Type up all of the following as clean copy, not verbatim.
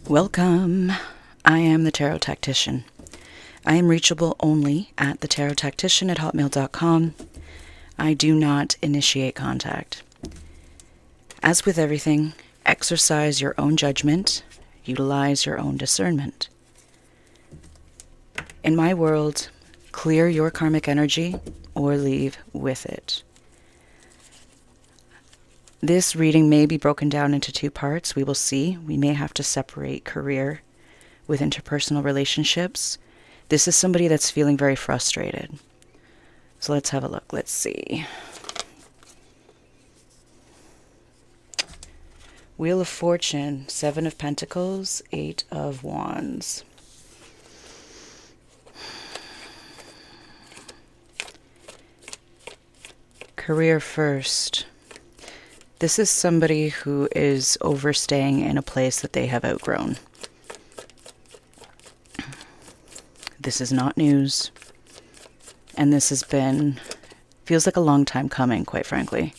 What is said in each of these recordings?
Welcome. I am the Tarot Tactician. I am reachable only at TheTarotTactician@hotmail.com. I do not initiate contact. As with everything, exercise your own judgment, utilize your own discernment. In my world, clear your karmic energy or leave with it. This reading may be broken down into two parts. We will see. We may have to separate career with interpersonal relationships. This is somebody that's feeling very frustrated. So let's have a look. Let's see. Wheel of Fortune, 7 of Pentacles, 8 of Wands. Career first. This is somebody who is overstaying in a place that they have outgrown. This is not news. And this has been, feels like a long time coming, quite frankly.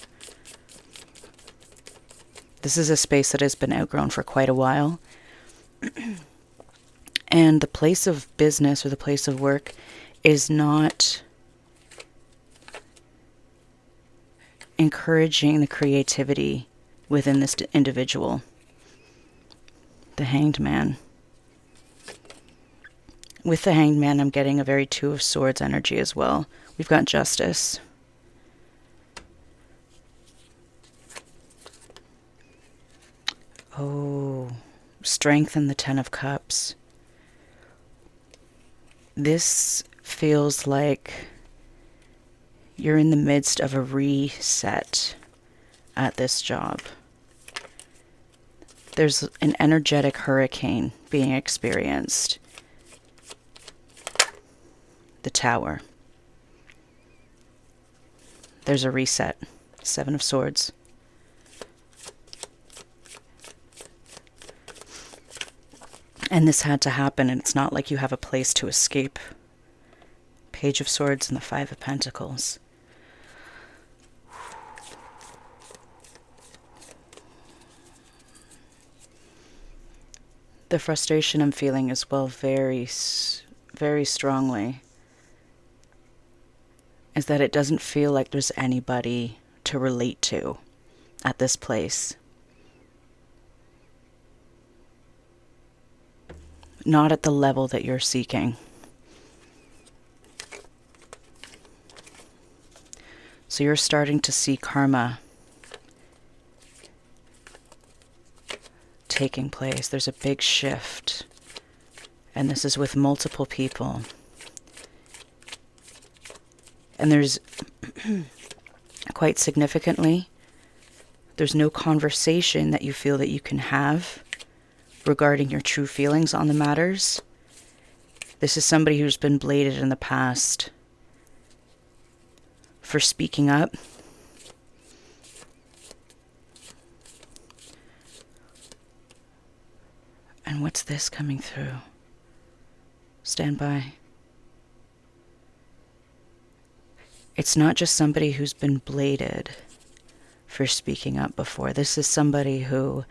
This is a space that has been outgrown for quite a while. And the place of business or the place of work is not encouraging the creativity within this individual. The Hanged Man. With the Hanged Man, I'm getting a very Two of Swords energy as well. We've got Justice. Oh, Strength and the 10 of Cups. This feels like you're in the midst of a reset at this job. There's an energetic hurricane being experienced. The Tower. There's a reset. 7 of Swords. And this had to happen, and it's not like you have a place to escape. Page of Swords and the 5 of Pentacles. The frustration I'm feeling as well very, very strongly is that it doesn't feel like there's anybody to relate to at this place. Not at the level that you're seeking. So you're starting to see karma taking place. There's a big shift. And this is with multiple people. And there's, quite significantly, there's no conversation that you feel that you can have regarding your true feelings on the matters. This is somebody who's been bladed in the past for speaking up. And what's this coming through? Stand by. It's not just somebody who's been bladed for speaking up before. This is somebody who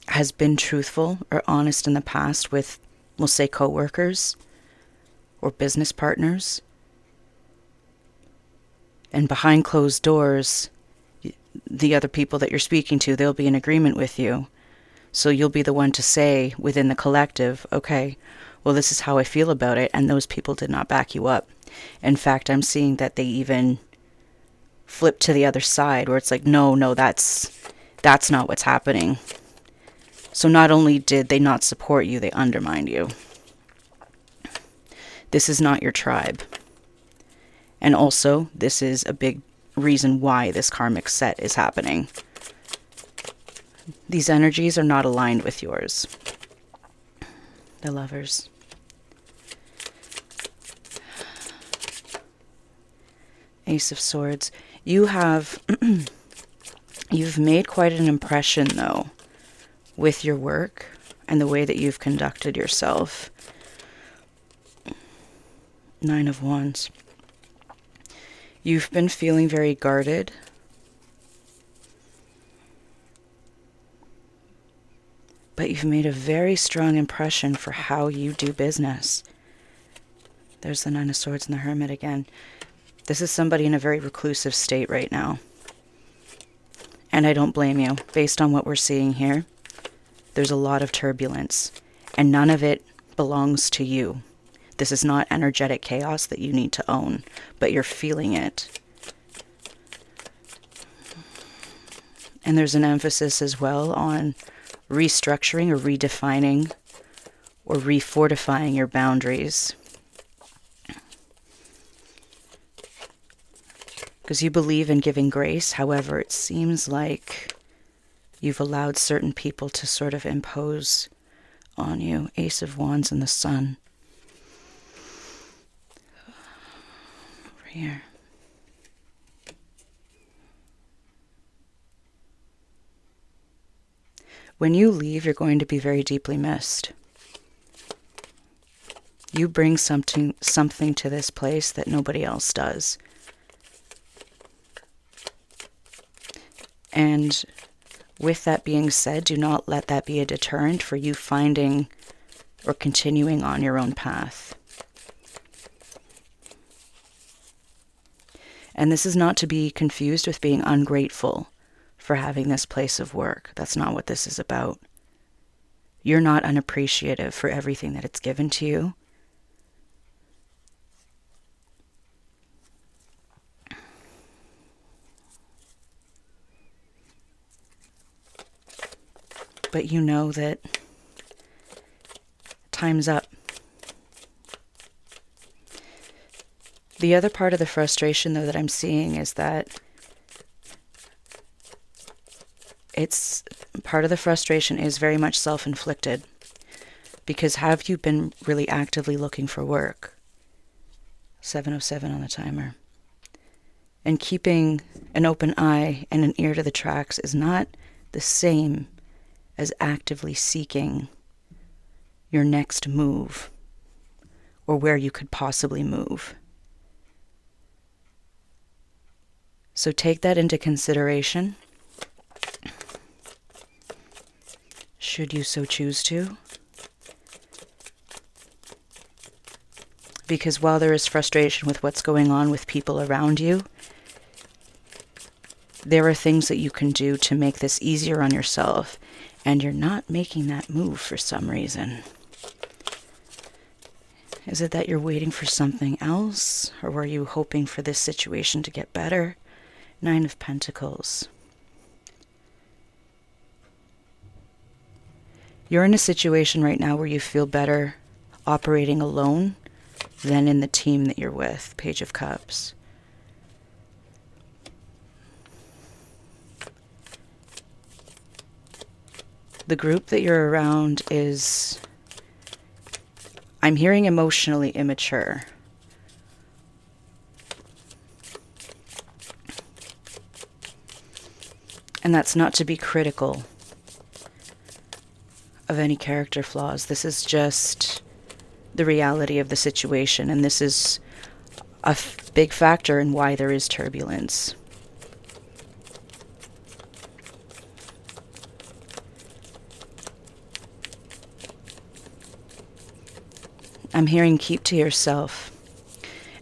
has been truthful or honest in the past with, we'll say, co-workers or business partners. And behind closed doors, the other people that you're speaking to, they'll be in agreement with you. So you'll be the one to say within the collective, okay, well, this is how I feel about it. And those people did not back you up. In fact, I'm seeing that they even flip to the other side where it's like, no, that's not what's happening. So not only did they not support you, they undermined you. This is not your tribe. And also, this is a big reason why this karmic set is happening. These energies are not aligned with yours. The Lovers. Ace of Swords. You have, you've made quite an impression, though, with your work and the way that you've conducted yourself. 9 of Wands. You've been feeling very guarded. But you've made a very strong impression for how you do business. There's the Nine of Swords and the Hermit again. This is somebody in a very reclusive state right now. And I don't blame you. Based on what we're seeing here, there's a lot of turbulence. And none of it belongs to you. This is not energetic chaos that you need to own, but you're feeling it. And there's an emphasis as well on restructuring or redefining or refortifying your boundaries. Because you believe in giving grace, however, it seems like you've allowed certain people to sort of impose on you. Ace of Wands and the Sun. Over here. When you leave, you're going to be very deeply missed. You bring something to this place that nobody else does. And with that being said, do not let that be a deterrent for you finding or continuing on your own path. And this is not to be confused with being ungrateful for having this place of work. That's not what this is about. You're not unappreciative for everything that it's given to you. But you know that time's up. The other part of the frustration, though, that I'm seeing is that it's part of the frustration is very much self-inflicted. Because have you been really actively looking for work? 7:07 on the timer. And keeping an open eye and an ear to the tracks is not the same as actively seeking your next move or where you could possibly move. So take that into consideration, should you so choose to. Because while there is frustration with what's going on with people around you, there are things that you can do to make this easier on yourself, and you're not making that move for some reason. Is it that you're waiting for something else, or were you hoping for this situation to get better? Nine of Pentacles. You're in a situation right now where you feel better operating alone than in the team that you're with. Page of Cups. The group that you're around is, I'm hearing, emotionally immature. And that's not to be critical of any character flaws. This is just the reality of the situation, and this is a big factor in why there is turbulence. I'm hearing keep to yourself,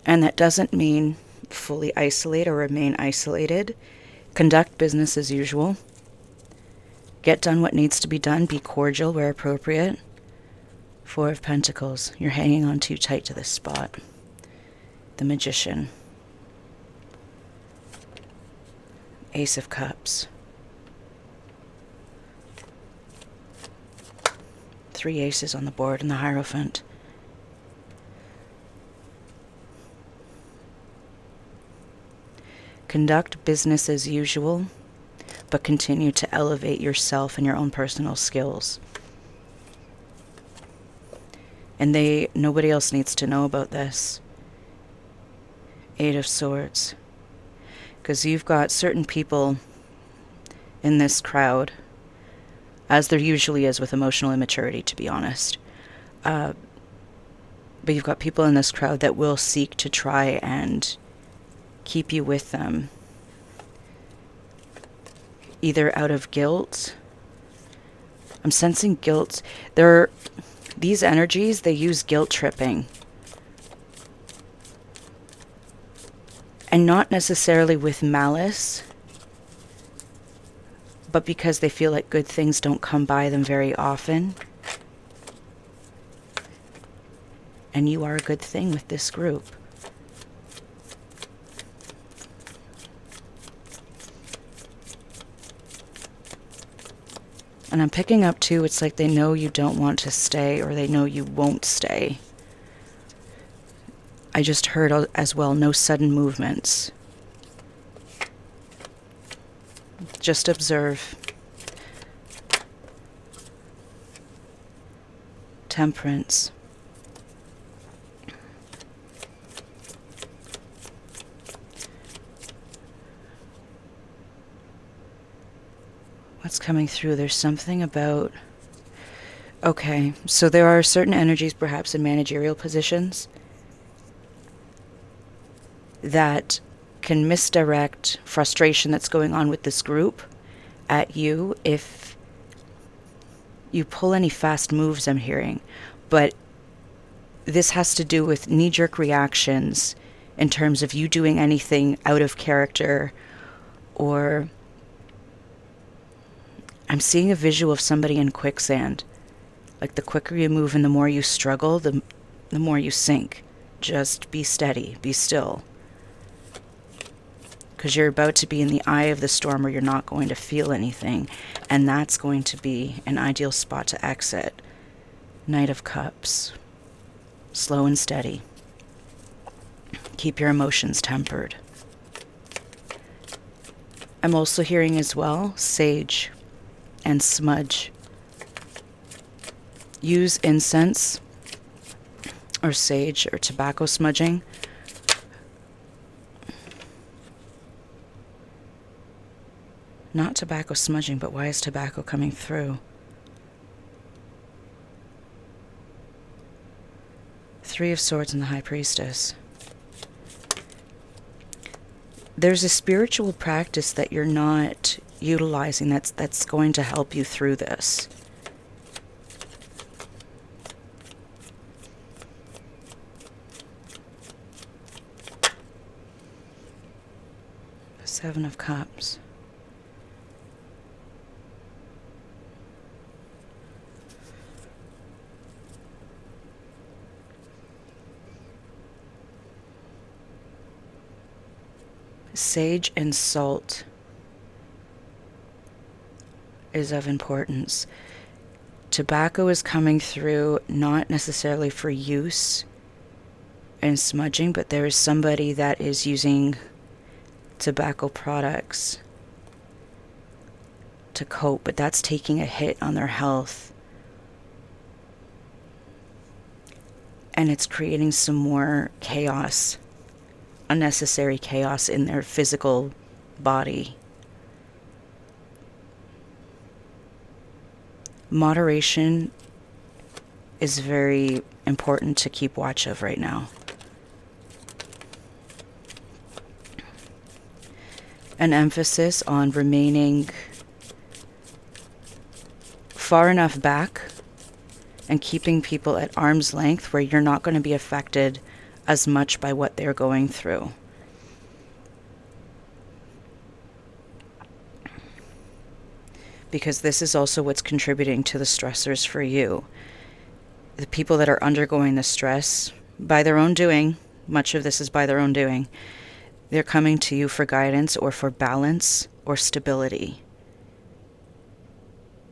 and that doesn't mean fully isolate or remain isolated. Conduct business as usual. Get done what needs to be done. Be cordial where appropriate. Four of Pentacles. You're hanging on too tight to this spot. The Magician. Ace of Cups. 3 aces on the board and the Hierophant. Conduct business as usual, but continue to elevate yourself and your own personal skills. And nobody else needs to know about this. 8 of Swords. Because you've got certain people in this crowd, as there usually is with emotional immaturity, to be honest. But you've got people in this crowd that will seek to try and keep you with them, either out of guilt I'm sensing guilt. These energies, they use guilt tripping. And not necessarily with malice, but because they feel like good things don't come by them very often. And you are a good thing with this group. And I'm picking up too, it's like they know you don't want to stay, or they know you won't stay. I just heard as well, no sudden movements. Just observe. Temperance. What's coming through? There's something about... Okay, so there are certain energies, perhaps in managerial positions, that can misdirect frustration that's going on with this group at you if you pull any fast moves, I'm hearing. But this has to do with knee-jerk reactions in terms of you doing anything out of character, or... I'm seeing a visual of somebody in quicksand. Like the quicker you move and the more you struggle, the more you sink. Just be steady, be still. Because you're about to be in the eye of the storm where you're not going to feel anything. And that's going to be an ideal spot to exit. Knight of Cups. Slow and steady. Keep your emotions tempered. I'm also hearing as well, sage and smudge. Use incense or sage or tobacco smudging. Not tobacco smudging, but why is tobacco coming through? Three of Swords and the High Priestess. There's a spiritual practice that you're not utilizing that's going to help you through this. Seven of Cups. Sage and salt is of importance. Tobacco is coming through not necessarily for use and smudging, but there is somebody that is using tobacco products to cope, but that's taking a hit on their health. And it's creating some more chaos, unnecessary chaos in their physical body. Moderation is very important to keep watch of right now. An emphasis on remaining far enough back and keeping people at arm's length where you're not going to be affected as much by what they're going through. Because this is also what's contributing to the stressors for you. The people that are undergoing the stress by their own doing, much of this is by their own doing, they're coming to you for guidance or for balance or stability.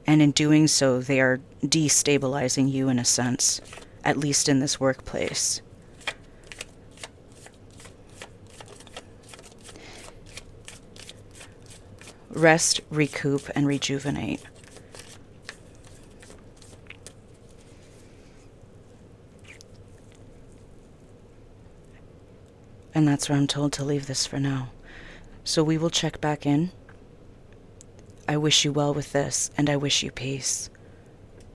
And in doing so, they are destabilizing you in a sense, at least in this workplace. Rest, recoup, and rejuvenate. And that's where I'm told to leave this for now. So we will check back in. I wish you well with this, and I wish you peace.